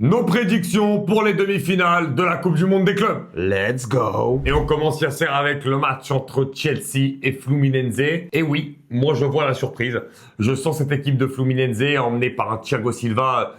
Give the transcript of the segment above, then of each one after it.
Nos prédictions pour les demi-finales de la Coupe du Monde des clubs. Let's go. Et on commence Yasser avec le match entre Chelsea et Fluminense. Et oui, moi je vois la surprise. Je sens cette équipe de Fluminense emmenée par un Thiago Silva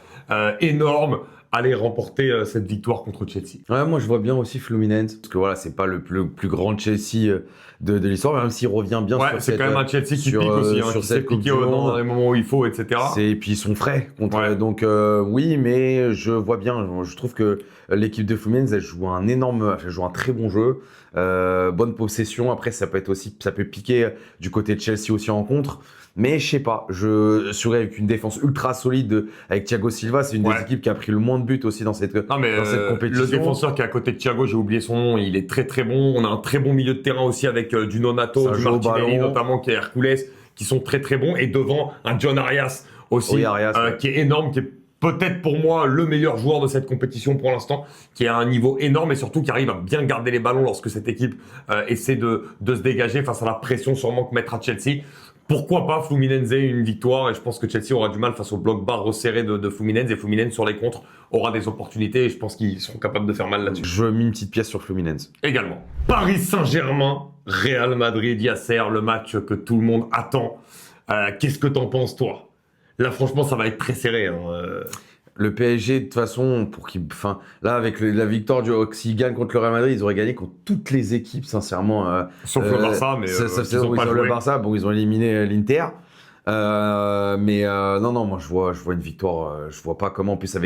énorme aller remporter cette victoire contre Chelsea. Ouais, moi je vois bien aussi Fluminense, parce que voilà, c'est pas le plus grand Chelsea de l'histoire, même s'il revient bien Ouais, sur c'est cette, quand même un Chelsea qui sur, pique aussi, sur qui sait cette Coupe piquer du dans Monde. les moments où il faut, etc. Et puis ils sont frais contre. Ouais. Donc oui, mais je vois bien. Je trouve que l'équipe de Fluminense elle joue elle joue un très bon jeu, bonne possession. Après ça peut piquer du côté de Chelsea aussi en contre. Mais je sais pas, je serais avec une défense ultra solide avec Thiago Silva. C'est une des équipes qui a pris le moins de buts aussi dans cette compétition. Le défenseur qui est à côté de Thiago, j'ai oublié son nom, il est très très bon. On a un très bon milieu de terrain aussi avec du Nonato, du Martinelli notamment, qui est Hercules, qui sont très très bons. Et devant, un John Arias aussi, qui est énorme, qui est peut-être pour moi le meilleur joueur de cette compétition pour l'instant, qui a un niveau énorme et surtout qui arrive à bien garder les ballons lorsque cette équipe essaie de se dégager face à la pression sûrement que mettra Chelsea. Pourquoi pas Fluminense une victoire, et je pense que Chelsea aura du mal face au bloc bas resserré de Fluminense, et Fluminense sur les contres aura des opportunités et je pense qu'ils seront capables de faire mal là-dessus. Je mets une petite pièce sur Fluminense. Également. Paris Saint-Germain, Real Madrid, Yasser, le match que tout le monde attend. Qu'est-ce que t'en penses toi? Là franchement ça va être très serré. Le PSG, de toute façon, là, avec la victoire s'ils gagnent contre le Real Madrid, ils auraient gagné contre toutes les équipes, sincèrement. Sauf le Barça, mais ils ont pas joué. Le Barça, bon, ils ont éliminé l'Inter. Non, moi, je vois une victoire. Je vois pas comment, en plus,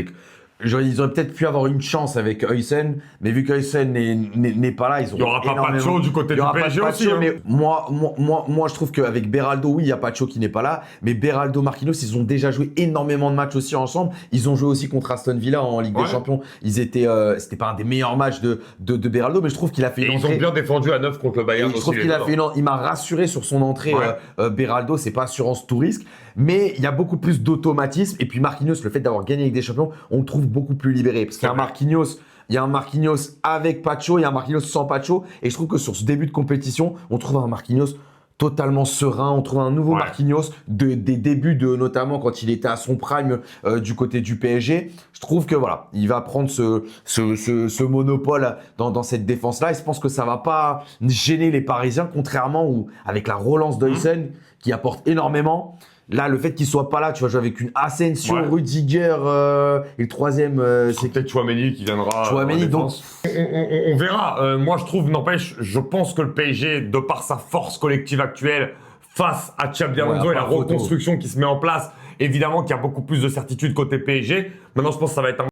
ils auraient peut-être pu avoir une chance avec Huysen, mais vu qu'Huysen n'est pas là, ils ont. Il n'y aura pas Pacho du côté du PSG aussi. Mais moi, je trouve qu'avec Beraldo, oui, il y a Pacho qui n'est pas là, mais Beraldo, Marquinhos, ils ont déjà joué énormément de matchs aussi ensemble. Ils ont joué aussi contre Aston Villa en Ligue des Champions. C'était pas un des meilleurs matchs de Beraldo, mais je trouve qu'il a fait une entrée. Ils ont bien défendu à 9 contre le Bayern. Je trouve il m'a rassuré sur son entrée. Beraldo, c'est pas assurance tout risque, mais il y a beaucoup plus d'automatisme. Et puis Marquinhos, le fait d'avoir gagné avec des champions, on le trouve beaucoup plus libéré. Parce qu'il y a un Marquinhos avec Pacho, il y a un Marquinhos sans Pacho. Et je trouve que sur ce début de compétition, on trouve un Marquinhos totalement serein. On trouve un nouveau Marquinhos des débuts notamment quand il était à son prime du côté du PSG. Je trouve que voilà, il va prendre ce monopole dans cette défense-là. Et je pense que ça va pas gêner les Parisiens, contrairement avec la relance d'Huysen qui apporte énormément. Là, le fait qu'il soit pas là, tu vas jouer avec une Asensio, Rudiger et le troisième, c'est peut-être Tchouaméni qui viendra. Tchouaméni, donc on verra. Moi, je trouve, n'empêche, je pense que le PSG, de par sa force collective actuelle, face à Xabi Alonso et la reconstruction qui se met en place, évidemment qu'il y a beaucoup plus de certitude côté PSG. Maintenant, je pense que ça va être un